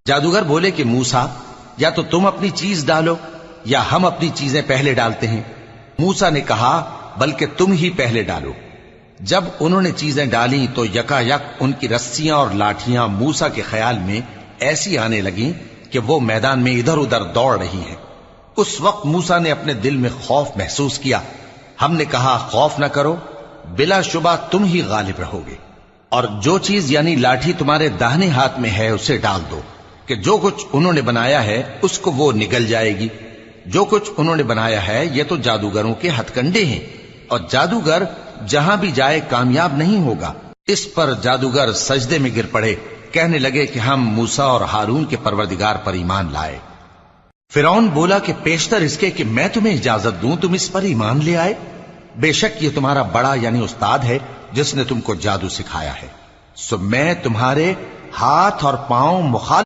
جادوگر بولے کہ موسیٰ، یا تو تم اپنی چیز ڈالو یا ہم اپنی چیزیں پہلے ڈالتے ہیں۔ موسیٰ نے کہا بلکہ تم ہی پہلے ڈالو۔ جب انہوں نے چیزیں ڈالیں تو یکا یک ان کی رسیاں اور لاٹھیاں موسیٰ کے خیال میں ایسی آنے لگیں کہ وہ میدان میں ادھر ادھر دوڑ رہی ہیں۔ اس وقت موسیٰ نے اپنے دل میں خوف محسوس کیا۔ ہم نے کہا خوف نہ کرو، بلا شبہ تم ہی غالب رہو گے، اور جو چیز یعنی لاٹھی تمہارے داہنے ہاتھ میں ہے اسے ڈال دو کہ جو کچھ انہوں نے بنایا ہے اس کو وہ نگل جائے گی۔ جو کچھ انہوں نے بنایا ہے یہ تو جادوگروں کے ہتھ کنڈے ہیں، اور جادوگر جہاں بھی جائے کامیاب نہیں ہوگا۔ اس پر جادوگر سجدے میں گر پڑے، کہنے لگے کہ ہم موسیٰ اور ہارون کے پروردگار پر ایمان لائے۔ فرعون بولا کہ پیشتر اس کے کہ میں تمہیں اجازت دوں تم اس پر ایمان لے آئے؟ بے شک یہ تمہارا بڑا یعنی استاد ہے جس نے تم کو جادو سکھایا ہے، سو میں تمہارے ہاتھ اور پاؤں مخالف